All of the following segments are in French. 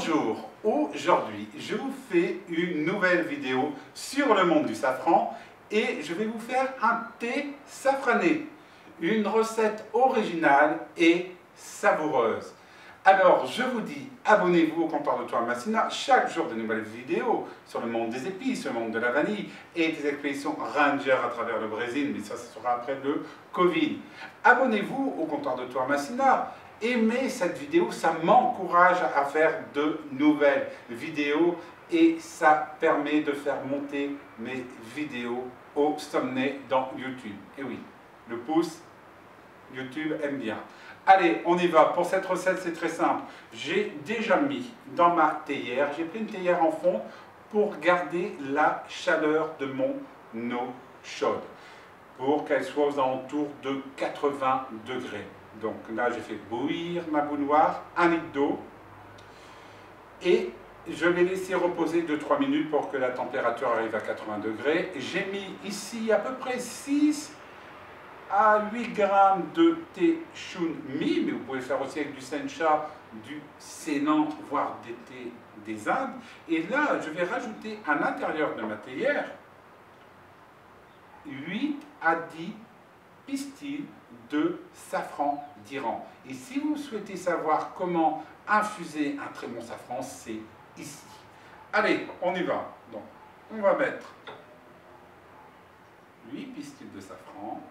Bonjour, aujourd'hui je vous fais une nouvelle vidéo sur le monde du safran et je vais vous faire un thé safrané, une recette originale et savoureuse. Alors je vous dis, abonnez-vous au comptoir de Toa Massina, chaque jour de nouvelles vidéos sur le monde des épices, le monde de la vanille et des expéditions Ranger à travers le Brésil, mais ça ce sera après le Covid. Abonnez-vous au comptoir de Toa Massina. Aimez cette vidéo, ça m'encourage à faire de nouvelles vidéos et ça permet de faire monter mes vidéos au sommet dans YouTube. Et oui, le pouce, YouTube aime bien. Allez, on y va. Pour cette recette, c'est très simple. J'ai déjà mis dans ma théière, j'ai pris une théière en fond pour garder la chaleur de mon eau chaude, pour qu'elle soit aux alentours de 80 degrés. Donc là, j'ai fait bouillir ma bouilloire, 1 litre d'eau, et je l'ai laissé reposer 2-3 minutes pour que la température arrive à 80 degrés. J'ai mis ici à peu près 6 à 8 grammes de thé chun mi, mais vous pouvez faire aussi avec du sencha, du Ceylan, voire des thés des Indes. Et là, je vais rajouter à l'intérieur de ma théière 8 à 10 pistils de safran d'Iran. Et si vous souhaitez savoir comment infuser un très bon safran, c'est ici. Allez, on y va. Donc, on va mettre 8 pistils de safran.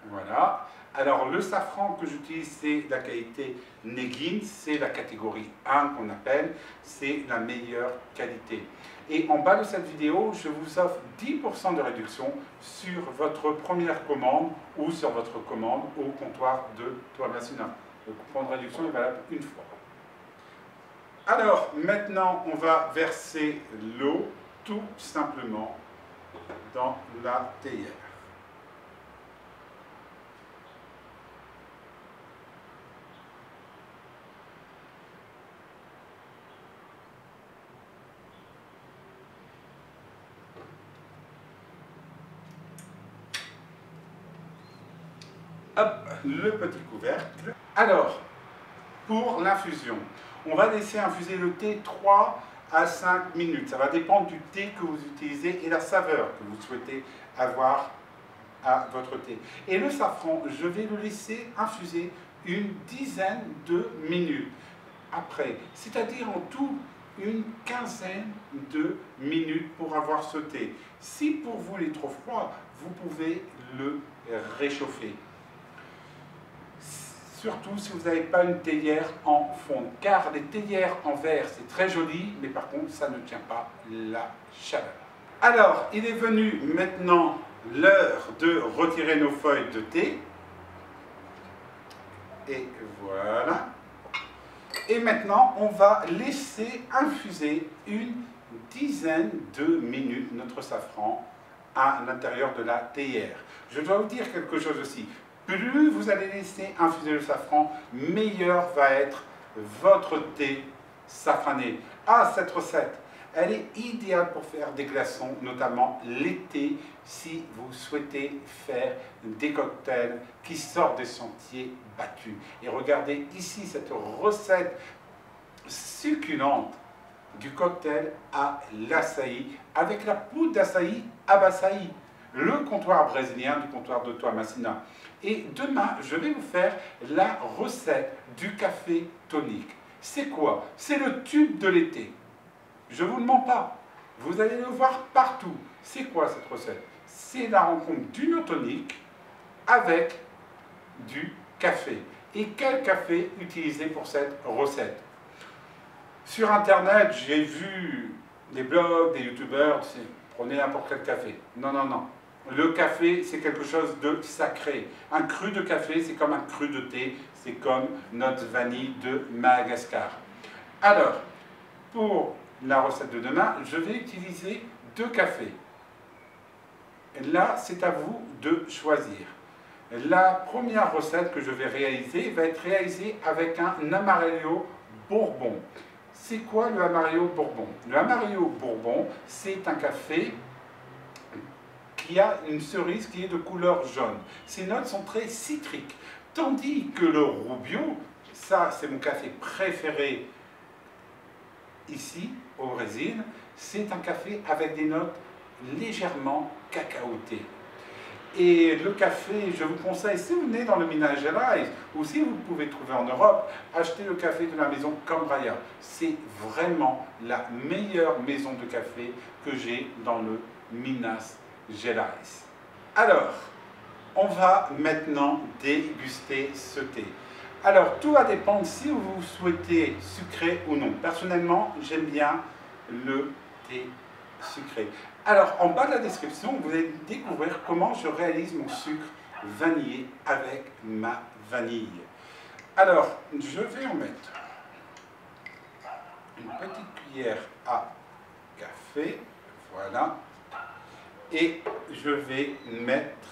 Voilà. Alors, le safran que j'utilise, c'est la qualité Negin, c'est la catégorie 1 qu'on appelle, c'est la meilleure qualité. Et en bas de cette vidéo, je vous offre 10% de réduction sur votre première commande ou sur votre commande au comptoir de Toa Massina. Le coupon de réduction est valable une fois. Alors, maintenant, on va verser l'eau tout simplement dans la théière. Hop, le petit couvercle. Alors, pour l'infusion, on va laisser infuser le thé 3 à 5 minutes. Ça va dépendre du thé que vous utilisez et la saveur que vous souhaitez avoir à votre thé. Et le safran, je vais le laisser infuser une dizaine de minutes après, c'est-à-dire en tout une quinzaine de minutes pour avoir ce thé. Si pour vous il est trop froid, vous pouvez le réchauffer. Surtout si vous n'avez pas une théière en fonte, car les théières en verre, c'est très joli, mais par contre, ça ne tient pas la chaleur. Alors, il est venu maintenant l'heure de retirer nos feuilles de thé. Et voilà. Et maintenant, on va laisser infuser une dizaine de minutes notre safran à l'intérieur de la théière. Je dois vous dire quelque chose aussi. Plus vous allez laisser infuser le safran, meilleur va être votre thé safrané. Ah, cette recette, elle est idéale pour faire des glaçons, notamment l'été, si vous souhaitez faire des cocktails qui sortent des sentiers battus. Et regardez ici cette recette succulente du cocktail à l'açaï, avec la poudre d'açaï Abaçaí, le comptoir brésilien du comptoir de Toa Massina. Et demain, je vais vous faire la recette du café tonique. C'est quoi? C'est le tube de l'été. Je ne vous le mens pas. Vous allez le voir partout. C'est quoi cette recette? C'est la rencontre d'une eau tonique avec du café. Et quel café utiliser pour cette recette? Sur Internet, j'ai vu des blogs, des youtubeurs, prenez n'importe quel café. Non, non, non. Le café, c'est quelque chose de sacré. Un cru de café, c'est comme un cru de thé. C'est comme notre vanille de Madagascar. Alors, pour la recette de demain, je vais utiliser 2 cafés. Là, c'est à vous de choisir. La première recette que je vais réaliser va être réalisée avec un Amarillo Bourbon. C'est quoi le Amarillo Bourbon? Le Amarillo Bourbon, c'est un café qui a une cerise qui est de couleur jaune. Ces notes sont très citriques. Tandis que le Rubio, ça c'est mon café préféré ici au Brésil. C'est un café avec des notes légèrement cacaotées. Et le café, je vous conseille, si vous venez dans le Minas Gerais, ou si vous pouvez trouver en Europe, achetez le café de la maison Cambraia. C'est vraiment la meilleure maison de café que j'ai dans le Minas Gerais. Alors, on va maintenant déguster ce thé. Alors, tout va dépendre si vous souhaitez sucré ou non. Personnellement, j'aime bien le thé sucré. Alors, en bas de la description, vous allez découvrir comment je réalise mon sucre vanillé avec ma vanille. Alors, je vais en mettre une petite cuillère à café, voilà, et je vais mettre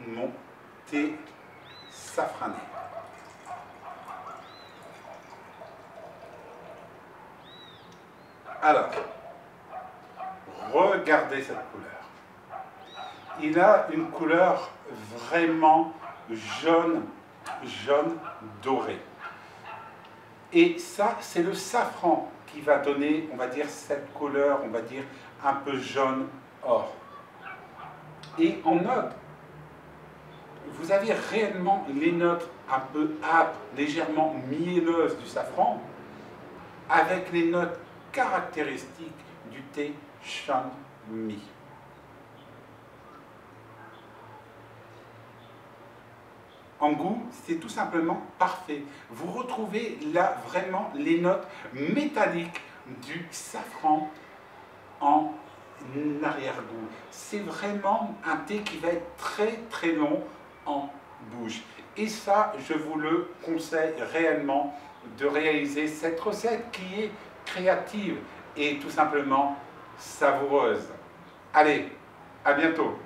mon thé safrané. Alors, regardez cette couleur. Il a une couleur vraiment jaune doré. Et ça, c'est le safran qui va donner, on va dire, cette couleur, on va dire, un peu jaune or. Et en note, vous avez réellement les notes un peu âpres, légèrement mielleuses du safran, avec les notes caractéristiques du thé Shan Mi. En goût, c'est tout simplement parfait. Vous retrouvez là vraiment les notes métalliques du safran en arrière-goût. C'est vraiment un thé qui va être très long en bouche. Et ça, je vous le conseille réellement de réaliser cette recette qui est créative et tout simplement savoureuse. Allez, à bientôt!